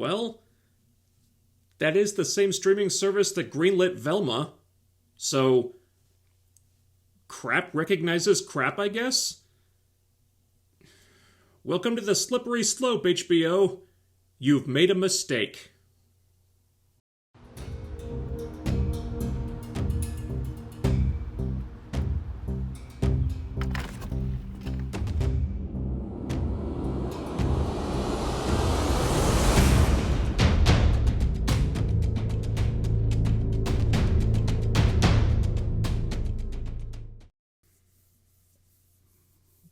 Well, that is the same streaming service that greenlit Velma. So, crap recognizes crap, I guess? Welcome to the slippery slope, HBO. You've made a mistake.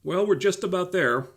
Well, we're just about there.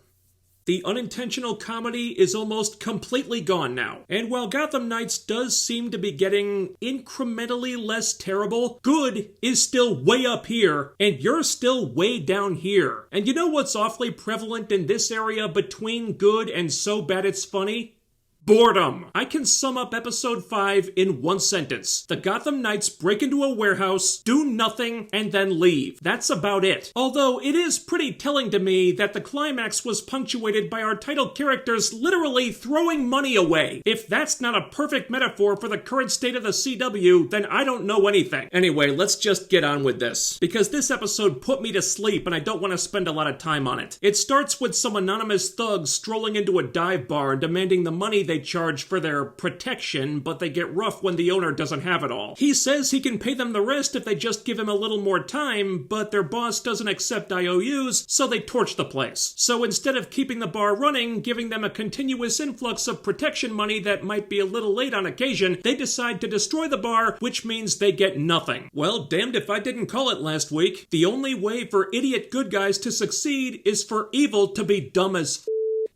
The unintentional comedy is almost completely gone now. And while Gotham Knights does seem to be getting incrementally less terrible, good is still way up here, and you're still way down here. And you know what's awfully prevalent in this area between good and so bad it's funny? Boredom. I can sum up episode 5 in one sentence. The Gotham Knights break into a warehouse, do nothing, and then leave. That's about it. Although it is pretty telling to me that the climax was punctuated by our title characters literally throwing money away. If that's not a perfect metaphor for the current state of the CW, then I don't know anything. Anyway, let's just get on with this, because this episode put me to sleep and I don't want to spend a lot of time on it. It starts with some anonymous thugs strolling into a dive bar and demanding the money they charge for their protection, but they get rough when the owner doesn't have it all. He says he can pay them the rest if they just give him a little more time, but their boss doesn't accept IOUs, so they torch the place. So instead of keeping the bar running, giving them a continuous influx of protection money that might be a little late on occasion, they decide to destroy the bar, which means they get nothing. Well, damned if I didn't call it last week. The only way for idiot good guys to succeed is for evil to be dumb as f***.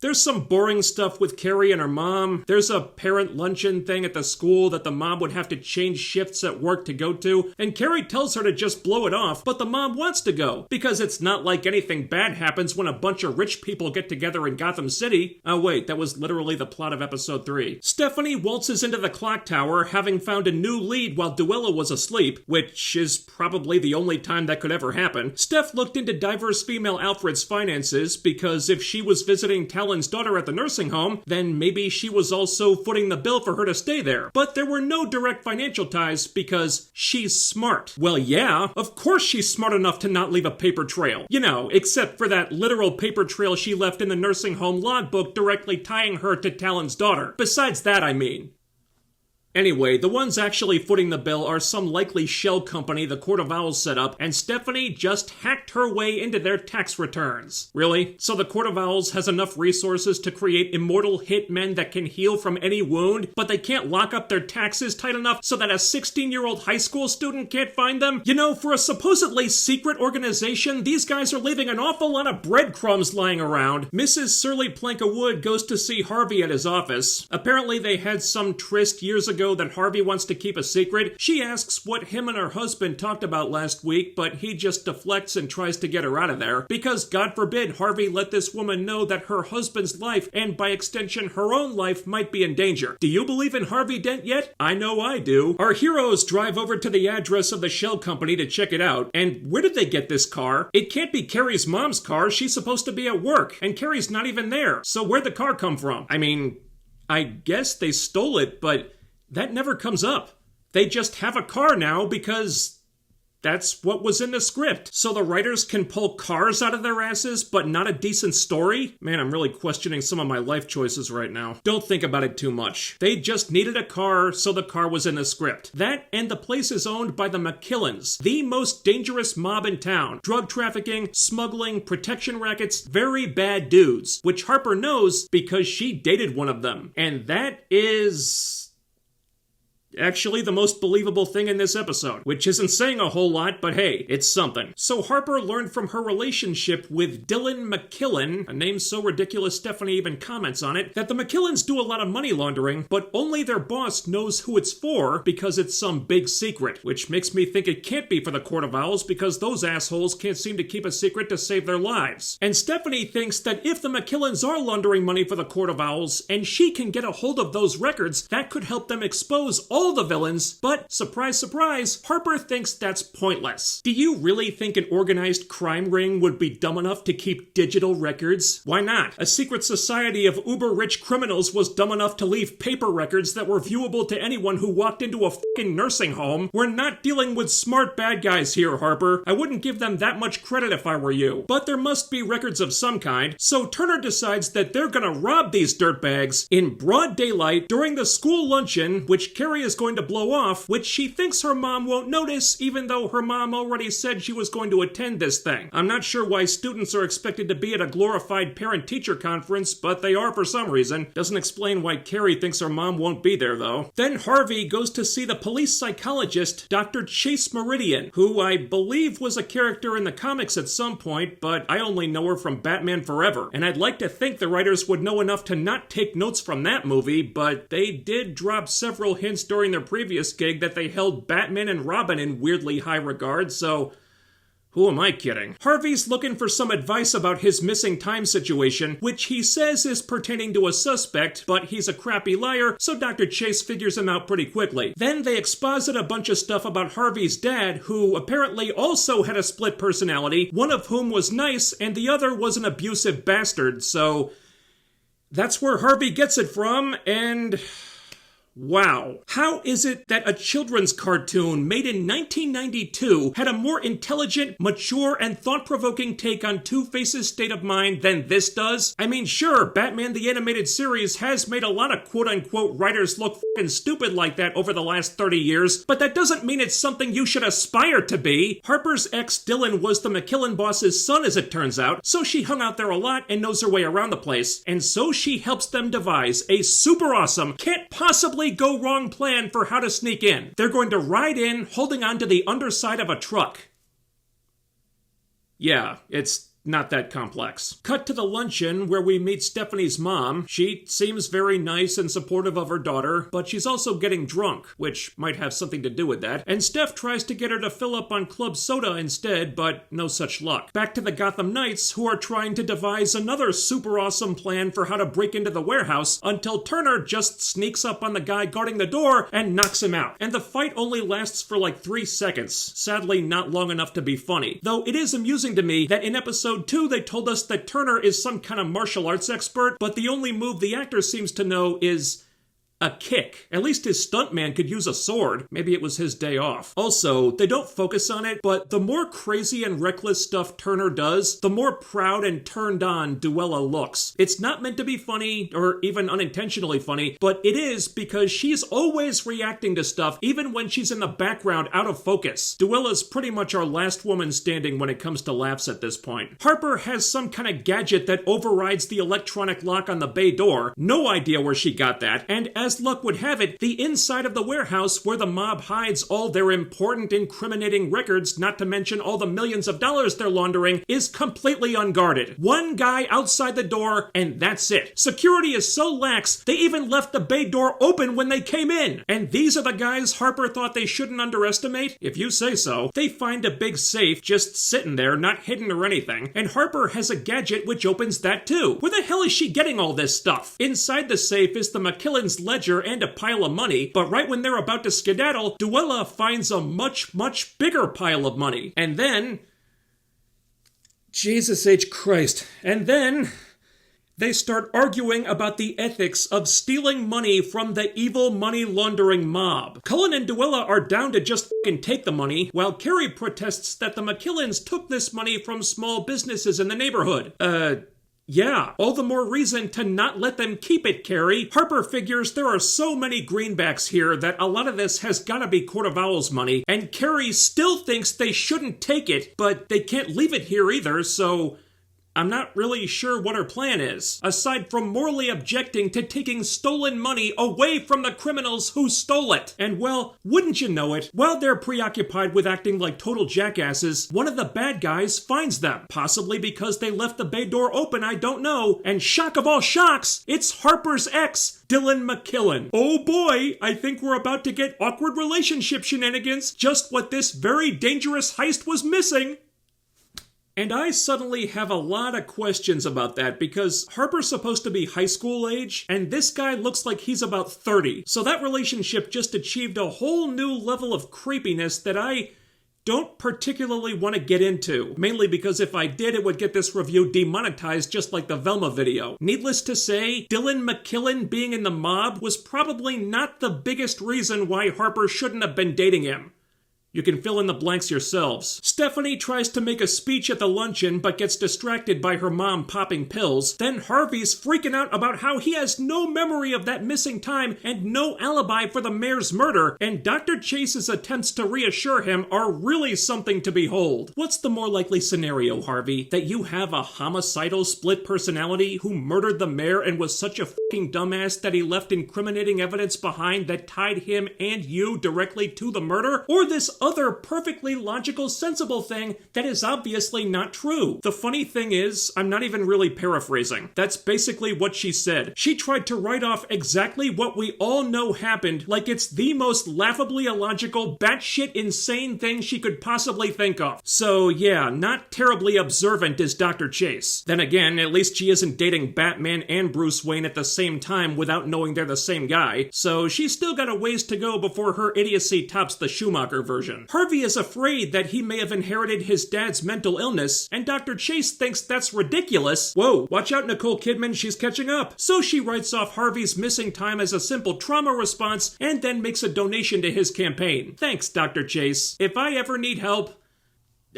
There's some boring stuff with Carrie and her mom. There's a parent luncheon thing at the school that the mom would have to change shifts at work to go to, and Carrie tells her to just blow it off, but the mom wants to go, because it's not like anything bad happens when a bunch of rich people get together in Gotham City. Oh wait, that was literally the plot of episode 3. Stephanie waltzes into the clock tower, having found a new lead while Duella was asleep, which is probably the only time that could ever happen. Steph looked into diverse female Alfred's finances, because if she was visiting Talon's daughter at the nursing home, then maybe she was also footing the bill for her to stay there. But there were no direct financial ties because she's smart. Well, yeah, of course she's smart enough to not leave a paper trail. You know, except for that literal paper trail she left in the nursing home logbook directly tying her to Talon's daughter. Besides that, I mean. Anyway, the ones actually footing the bill are some likely shell company the Court of Owls set up, and Stephanie just hacked her way into their tax returns. Really? So the Court of Owls has enough resources to create immortal hitmen that can heal from any wound, but they can't lock up their taxes tight enough so that a 16-year-old high school student can't find them? You know, for a supposedly secret organization, these guys are leaving an awful lot of breadcrumbs lying around. Mrs. Surly Plank-a-Wood goes to see Harvey at his office. Apparently they had some tryst years ago that Harvey wants to keep a secret. She asks what him and her husband talked about last week, but he just deflects and tries to get her out of there, because God forbid Harvey let this woman know that her husband's life, and by extension her own life, might be in danger. Do you believe in Harvey Dent yet? I know I do. Our heroes drive over to the address of the shell company to check it out, and where did they get this car? It can't be Carrie's mom's car. She's supposed to be at work, and Carrie's not even there. So where'd the car come from? I mean, I guess they stole it, but that never comes up. They just have a car now because that's what was in the script. So the writers can pull cars out of their asses, but not a decent story? Man, I'm really questioning some of my life choices right now. Don't think about it too much. They just needed a car, so the car was in the script. That, and the place is owned by the McKillans, the most dangerous mob in town. Drug trafficking, smuggling, protection rackets, very bad dudes. Which Harper knows because she dated one of them. And that is actually the most believable thing in this episode, which isn't saying a whole lot, but hey, it's something. So Harper learned from her relationship with Dylan McKillen, a name so ridiculous Stephanie even comments on it, that the McKillans do a lot of money laundering, but only their boss knows who it's for because it's some big secret, which makes me think it can't be for the Court of Owls because those assholes can't seem to keep a secret to save their lives. And Stephanie thinks that if the McKillans are laundering money for the Court of Owls, and she can get a hold of those records, that could help them expose all all the villains, but surprise, surprise, Harper thinks that's pointless. Do you really think an organized crime ring would be dumb enough to keep digital records? Why not? A secret society of uber-rich criminals was dumb enough to leave paper records that were viewable to anyone who walked into a fucking nursing home. We're not dealing with smart bad guys here, Harper. I wouldn't give them that much credit if I were you. But there must be records of some kind, so Turner decides that they're gonna rob these dirtbags in broad daylight during the school luncheon, which Carrie is going to blow off, which she thinks her mom won't notice, even though her mom already said she was going to attend this thing. I'm not sure why students are expected to be at a glorified parent-teacher conference, but they are for some reason. Doesn't explain why Carrie thinks her mom won't be there, though. Then Harvey goes to see the police psychologist, Dr. Chase Meridian, who I believe was a character in the comics at some point, but I only know her from Batman Forever. And I'd like to think the writers would know enough to not take notes from that movie, but they did drop several hints during their previous gig that they held Batman and Robin in weirdly high regard, so who am I kidding? Harvey's looking for some advice about his missing time situation, which he says is pertaining to a suspect, but he's a crappy liar, so Dr. Chase figures him out pretty quickly. Then they exposit a bunch of stuff about Harvey's dad, who apparently also had a split personality, one of whom was nice and the other was an abusive bastard, so that's where Harvey gets it from, and wow. How is it that a children's cartoon made in 1992 had a more intelligent, mature, and thought-provoking take on Two-Face's state of mind than this does? I mean, sure, Batman the Animated Series has made a lot of quote-unquote writers look f***ing stupid like that over the last 30 years, but that doesn't mean it's something you should aspire to be. Harper's ex, Dylan, was the McKillen boss's son, as it turns out, so she hung out there a lot and knows her way around the place, and so she helps them devise a super awesome, can't possibly go wrong plan for how to sneak in. They're going to ride in holding onto the underside of a truck. Yeah, it's not that complex. Cut to the luncheon where we meet Stephanie's mom. She seems very nice and supportive of her daughter, but she's also getting drunk, which might have something to do with that. And Steph tries to get her to fill up on club soda instead, but no such luck. Back to the Gotham Knights, who are trying to devise another super awesome plan for how to break into the warehouse until Turner just sneaks up on the guy guarding the door and knocks him out. And the fight only lasts for like 3 seconds. Sadly, not long enough to be funny. Though it is amusing to me that in episode 2, they told us that Turner is some kind of martial arts expert, but the only move the actor seems to know is a kick. At least his stuntman could use a sword. Maybe it was his day off. Also, they don't focus on it, but the more crazy and reckless stuff Turner does, the more proud and turned on Duella looks. It's not meant to be funny, or even unintentionally funny, but it is because she's always reacting to stuff, even when she's in the background out of focus. Duella's pretty much our last woman standing when it comes to laughs at this point. Harper has some kind of gadget that overrides the electronic lock on the bay door. No idea where she got that, and as luck would have it, the inside of the warehouse where the mob hides all their important incriminating records, not to mention all the millions of dollars they're laundering, is completely unguarded. One guy outside the door, and that's it. Security is so lax, they even left the bay door open when they came in. And these are the guys Harper thought they shouldn't underestimate? If you say so. They find a big safe just sitting there, not hidden or anything, and Harper has a gadget which opens that too. Where the hell is she getting all this stuff? Inside the safe is the McKillen's ledger and a pile of money, but right when they're about to skedaddle, Duella finds a much, much bigger pile of money. And then Jesus H. Christ. And then they start arguing about the ethics of stealing money from the evil money laundering mob. Cullen and Duella are down to just fucking take the money, while Carrie protests that the McKillens took this money from small businesses in the neighborhood. Yeah, all the more reason to not let them keep it, Carrie. Harper figures there are so many greenbacks here that a lot of this has gotta be Court of Owls money, and Carrie still thinks they shouldn't take it, but they can't leave it here either, so I'm not really sure what her plan is, aside from morally objecting to taking stolen money away from the criminals who stole it. And well, wouldn't you know it, while they're preoccupied with acting like total jackasses, one of the bad guys finds them. Possibly because they left the bay door open, I don't know. And shock of all shocks, it's Harper's ex, Dylan McKillen. Oh boy, I think we're about to get awkward relationship shenanigans, just what this very dangerous heist was missing. And I suddenly have a lot of questions about that because Harper's supposed to be high school age, and this guy looks like he's about 30. So that relationship just achieved a whole new level of creepiness that I don't particularly want to get into, mainly because if I did, it would get this review demonetized just like the Velma video. Needless to say, Dylan McKillen being in the mob was probably not the biggest reason why Harper shouldn't have been dating him. You can fill in the blanks yourselves. Stephanie tries to make a speech at the luncheon but gets distracted by her mom popping pills. Then Harvey's freaking out about how he has no memory of that missing time and no alibi for the mayor's murder, and Dr. Chase's attempts to reassure him are really something to behold. What's the more likely scenario, Harvey? That you have a homicidal split personality who murdered the mayor and was such a fucking dumbass that he left incriminating evidence behind that tied him and you directly to the murder? Or this other perfectly logical, sensible thing that is obviously not true? The funny thing is, I'm not even really paraphrasing. That's basically what she said. She tried to write off exactly what we all know happened like it's the most laughably illogical, batshit insane thing she could possibly think of. So yeah, not terribly observant is Dr. Chase. Then again, at least she isn't dating Batman and Bruce Wayne at the same time without knowing they're the same guy, so she's still got a ways to go before her idiocy tops the Schumacher version. Harvey is afraid that he may have inherited his dad's mental illness, and Dr. Chase thinks that's ridiculous. Whoa, watch out, Nicole Kidman, she's catching up. So she writes off Harvey's missing time as a simple trauma response and then makes a donation to his campaign. Thanks, Dr. Chase. If I ever need help,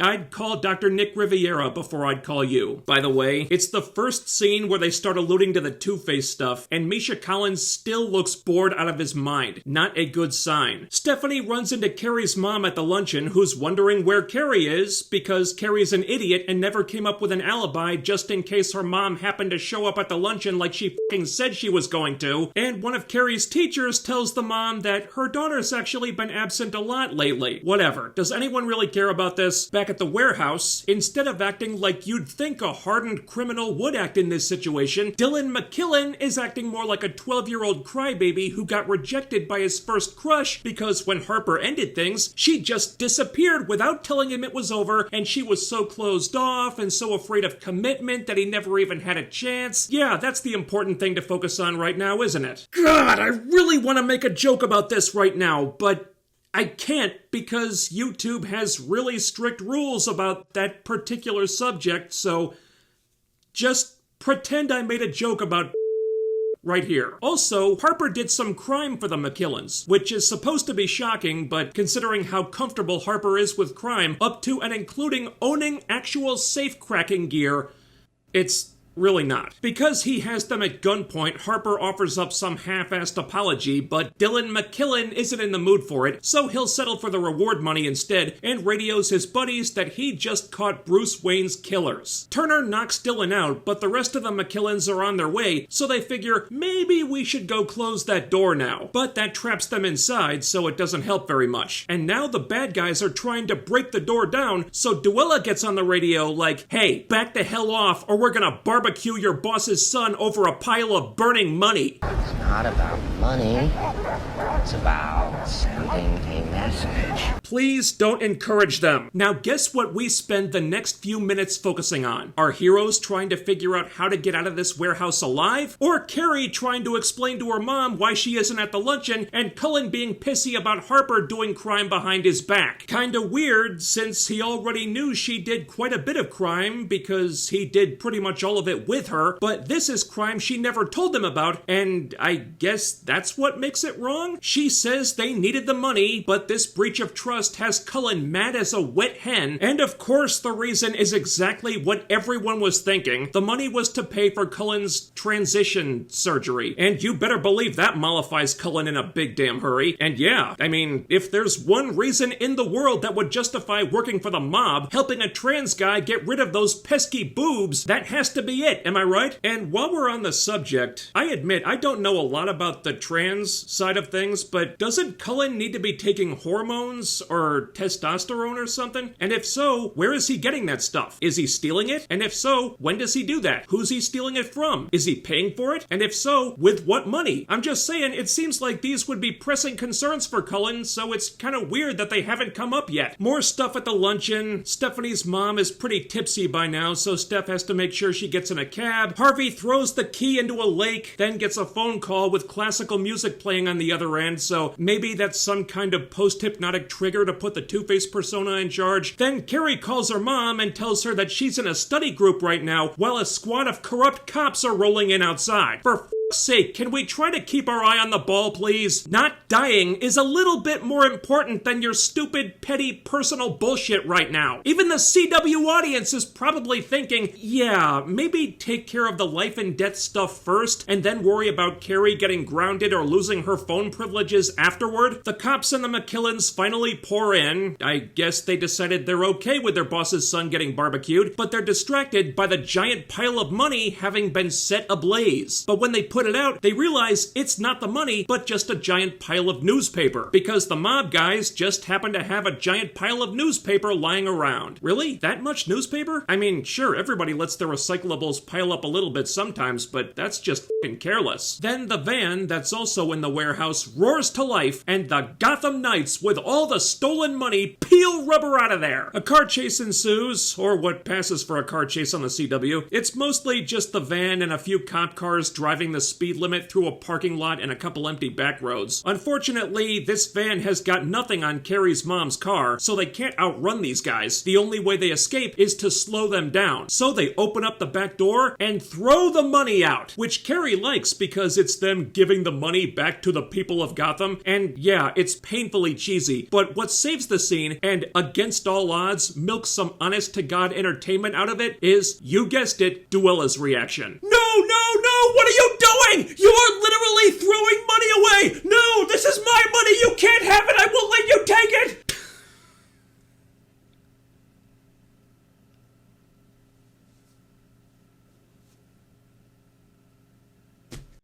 I'd call Dr. Nick Riviera before I'd call you. By the way, it's the first scene where they start alluding to the Two-Face stuff, and Misha Collins still looks bored out of his mind. Not a good sign. Stephanie runs into Carrie's mom at the luncheon, who's wondering where Carrie is, because Carrie's an idiot and never came up with an alibi just in case her mom happened to show up at the luncheon like she fucking said she was going to, and one of Carrie's teachers tells the mom that her daughter's actually been absent a lot lately. Whatever. Does anyone really care about this? Back at the warehouse, instead of acting like you'd think a hardened criminal would act in this situation, Dylan McKillen is acting more like a 12-year-old crybaby who got rejected by his first crush because when Harper ended things, she just disappeared without telling him it was over, and she was so closed off and so afraid of commitment that he never even had a chance. Yeah, that's the important thing to focus on right now, isn't it? God, I really want to make a joke about this right now, but I can't because YouTube has really strict rules about that particular subject, so just pretend I made a joke about right here. Also, Harper did some crime for the McKillens, which is supposed to be shocking, but considering how comfortable Harper is with crime, up to and including owning actual safe-cracking gear, it's really not. Because he has them at gunpoint, Harper offers up some half-assed apology, but Dylan McKillen isn't in the mood for it, so he'll settle for the reward money instead and radios his buddies that he just caught Bruce Wayne's killers. Turner knocks Dylan out, but the rest of the McKillens are on their way, so they figure maybe we should go close that door now. But that traps them inside, so it doesn't help very much. And now the bad guys are trying to break the door down, so Duella gets on the radio like, hey, back the hell off or we're gonna barbecue your boss's son over a pile of burning money. It's not about money. It's about sending a message. Please don't encourage them. Now guess what we spend the next few minutes focusing on? Our heroes trying to figure out how to get out of this warehouse alive? Or Carrie trying to explain to her mom why she isn't at the luncheon and Cullen being pissy about Harper doing crime behind his back? Kinda weird since he already knew she did quite a bit of crime because he did pretty much all of it with her, but this is crime she never told them about, and I guess that's what makes it wrong? She says they needed the money, but this breach of trust has Cullen mad as a wet hen, and of course the reason is exactly what everyone was thinking. The money was to pay for Cullen's transition surgery, and you better believe that mollifies Cullen in a big damn hurry. And yeah, I mean, if there's one reason in the world that would justify working for the mob, helping a trans guy get rid of those pesky boobs, that has to be it, am I right? And while we're on the subject, I admit I don't know a lot about the trans side of things, but doesn't Cullen need to be taking hormones or testosterone or something? And if so, where is he getting that stuff? Is he stealing it? And if so, when does he do that? Who's he stealing it from? Is he paying for it? And if so, with what money? I'm just saying, it seems like these would be pressing concerns for Cullen, so it's kind of weird that they haven't come up yet. More stuff at the luncheon. Stephanie's mom is pretty tipsy by now, so Steph has to make sure she gets in a cab. Harvey throws the key into a lake, then gets a phone call with classical music playing on the other end, so maybe that's some kind of post-hypnotic trigger to put the Two-Face persona in charge. Then Carrie calls her mom and tells her that she's in a study group right now while a squad of corrupt cops are rolling in outside. For sake, can we try to keep our eye on the ball, please? Not dying is a little bit more important than your stupid, petty, personal bullshit right now. Even the CW audience is probably thinking, yeah, maybe take care of the life and death stuff first, and then worry about Carrie getting grounded or losing her phone privileges afterward. The cops and the McKillens finally pour in. I guess they decided they're okay with their boss's son getting barbecued, but they're distracted by the giant pile of money having been set ablaze. But when they put it out, they realize it's not the money, but just a giant pile of newspaper, because the mob guys just happen to have a giant pile of newspaper lying around. Really? That much newspaper? I mean, sure, everybody lets their recyclables pile up a little bit sometimes, but that's just f***ing careless. Then the van that's also in the warehouse roars to life, and the Gotham Knights, with all the stolen money, peel rubber out of there. A car chase ensues, or what passes for a car chase on the CW. It's mostly just the van and a few cop cars driving the speed limit through a parking lot and a couple empty back roads. Unfortunately, this van has got nothing on Carrie's mom's car, so they can't outrun these guys. The only way they escape is to slow them down. So they open up the back door and throw the money out, which Carrie likes because it's them giving the money back to the people of Gotham. And yeah, it's painfully cheesy, but what saves the scene, and against all odds, milks some honest-to-God entertainment out of it, is, you guessed it, Duella's reaction. No! What are you doing? You are literally throwing money away! No, this is my money! You can't have it! I won't let you take it!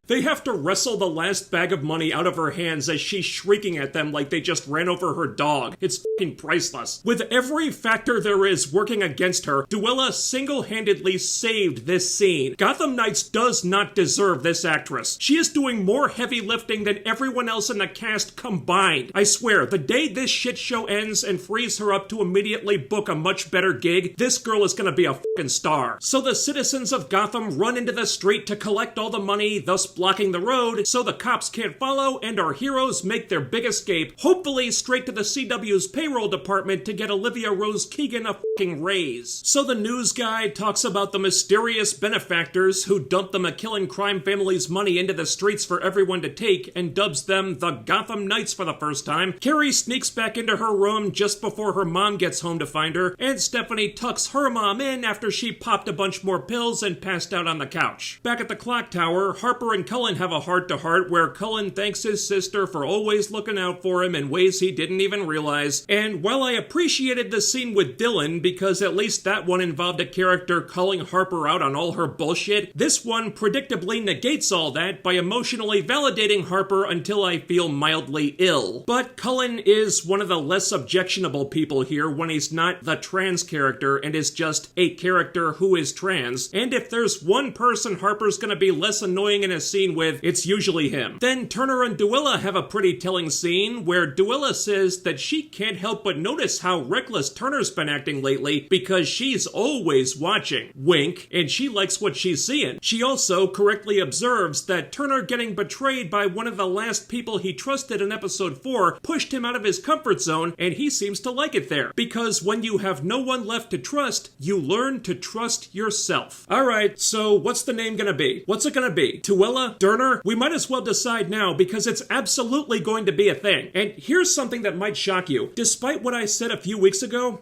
They have to wrestle the last bag of money out of her hands as she's shrieking at them like they just ran over her dog. It's f***ing priceless. With every factor there is working against her, Duella single-handedly saved this scene. Gotham Knights does not deserve this actress. She is doing more heavy lifting than everyone else in the cast combined. I swear, the day this shit show ends and frees her up to immediately book a much better gig, this girl is gonna be a f***ing star. So the citizens of Gotham run into the street to collect all the money, thus blocking the road so the cops can't follow, and our heroes make their big escape, hopefully straight to the CW's payroll department to get Olivia Rose Keegan a fucking raise. So the news guy talks about the mysterious benefactors who dump the McKillen crime family's money into the streets for everyone to take and dubs them the Gotham Knights for the first time. Carrie sneaks back into her room just before her mom gets home to find her, and Stephanie tucks her mom in after she popped a bunch more pills and passed out on the couch. Back at the clock tower, Harper and Cullen have a heart-to-heart where Cullen thanks his sister for always looking out for him in ways he didn't even realize. And while I appreciated the scene with Dylan, because at least that one involved a character calling Harper out on all her bullshit, this one predictably negates all that by emotionally validating Harper until I feel mildly ill. But Cullen is one of the less objectionable people here when he's not the trans character and is just a character who is trans. And if there's one person Harper's gonna be less annoying in a scene with, it's usually him. Then Turner and Duella have a pretty telling scene where Duella says that she can't help but notice how reckless Turner's been acting lately because she's always watching. Wink, and she likes what she's seeing. She also correctly observes that Turner getting betrayed by one of the last people he trusted in episode 4 pushed him out of his comfort zone, and he seems to like it there. Because when you have no one left to trust, you learn to trust yourself. Alright, so what's the name gonna be? What's it gonna be? Duella? Durner? We might as well decide now because it's absolutely going to be a thing. And here's something that might shock you. Despite what I said a few weeks ago,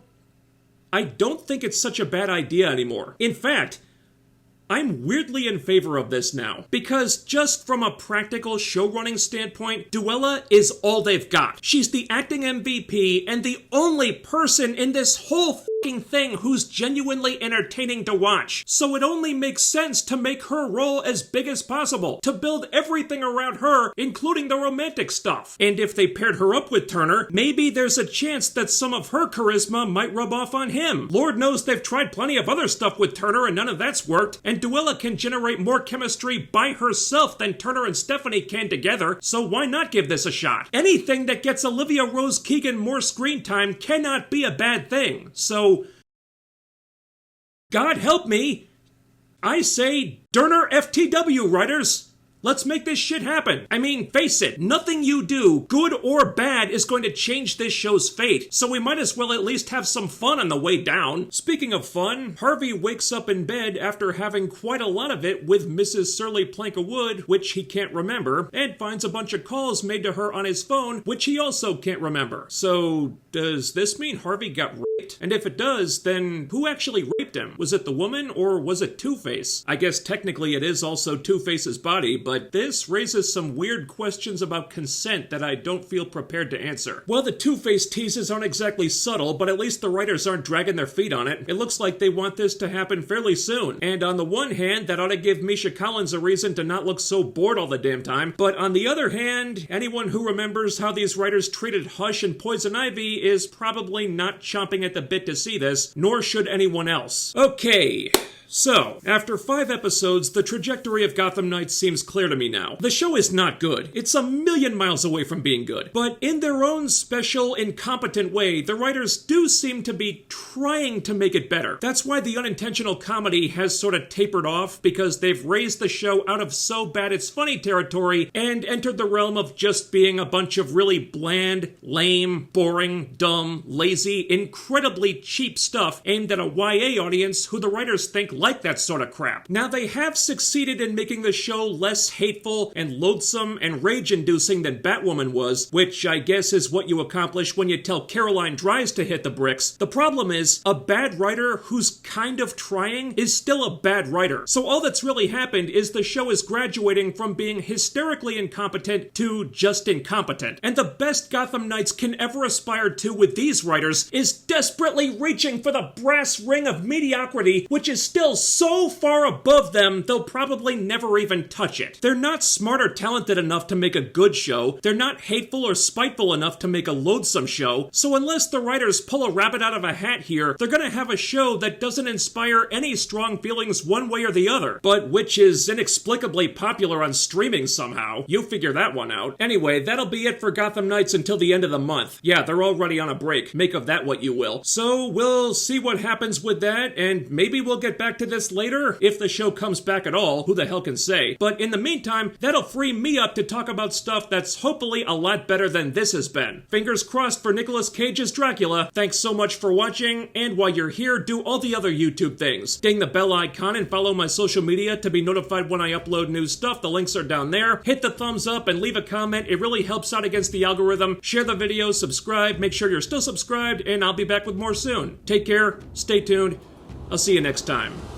I don't think it's such a bad idea anymore. In fact, I'm weirdly in favor of this now, because just from a practical showrunning standpoint, Duella is all they've got. She's the acting MVP and the only person in this whole fucking thing who's genuinely entertaining to watch. So it only makes sense to make her role as big as possible, to build everything around her, including the romantic stuff. And if they paired her up with Turner, maybe there's a chance that some of her charisma might rub off on him. Lord knows they've tried plenty of other stuff with Turner and none of that's worked, and Duella can generate more chemistry by herself than Turner and Stephanie can together, so why not give this a shot? Anything that gets Olivia Rose Keegan more screen time cannot be a bad thing, so God help me, I say Durner FTW, writers! Let's make this shit happen. I mean, face it, nothing you do, good or bad, is going to change this show's fate, so we might as well at least have some fun on the way down. Speaking of fun, Harvey wakes up in bed after having quite a lot of it with Mrs. Surly Plank of Wood, which he can't remember, and finds a bunch of calls made to her on his phone, which he also can't remember. So, does this mean Harvey got raped? And if it does, then who actually raped him? Was it the woman, or was it Two-Face? I guess technically it is also Two-Face's body, but this raises some weird questions about consent that I don't feel prepared to answer. Well, the Two-Face teases aren't exactly subtle, but at least the writers aren't dragging their feet on it. It looks like they want this to happen fairly soon. And on the one hand, that ought to give Misha Collins a reason to not look so bored all the damn time. But on the other hand, anyone who remembers how these writers treated Hush and Poison Ivy is probably not chomping at the bit to see this, nor should anyone else. Okay. So, after 5 episodes, the trajectory of Gotham Knights seems clear to me now. The show is not good. It's a million miles away from being good. But in their own special, incompetent way, the writers do seem to be trying to make it better. That's why the unintentional comedy has sort of tapered off, because they've raised the show out of so bad it's funny territory and entered the realm of just being a bunch of really bland, lame, boring, dumb, lazy, incredibly cheap stuff aimed at a YA audience who the writers think like that sort of crap. Now, they have succeeded in making the show less hateful and loathsome and rage-inducing than Batwoman was, which I guess is what you accomplish when you tell Caroline Dries to hit the bricks. The problem is, a bad writer who's kind of trying is still a bad writer. So all that's really happened is the show is graduating from being hysterically incompetent to just incompetent. And the best Gotham Knights can ever aspire to with these writers is desperately reaching for the brass ring of mediocrity, which is still so far above them, they'll probably never even touch it. They're not smart or talented enough to make a good show. They're not hateful or spiteful enough to make a loathsome show. So unless the writers pull a rabbit out of a hat here, they're gonna have a show that doesn't inspire any strong feelings one way or the other, but which is inexplicably popular on streaming somehow. You figure that one out. Anyway, that'll be it for Gotham Knights until the end of the month. Yeah, they're already on a break. Make of that what you will. So we'll see what happens with that, and maybe we'll get back to this later, if the show comes back at all, who the hell can say. But in the meantime, that'll free me up to talk about stuff that's hopefully a lot better than this has been. Fingers crossed for Nicolas Cage's Dracula. Thanks so much for watching, and while you're here, do all the other YouTube things. Ding the bell icon and follow my social media to be notified when I upload new stuff. The links are down there. Hit the thumbs up and leave a comment. It really helps out against the algorithm. Share the video, subscribe, make sure you're still subscribed, and I'll be back with more soon. Take care, stay tuned. I'll see you next time.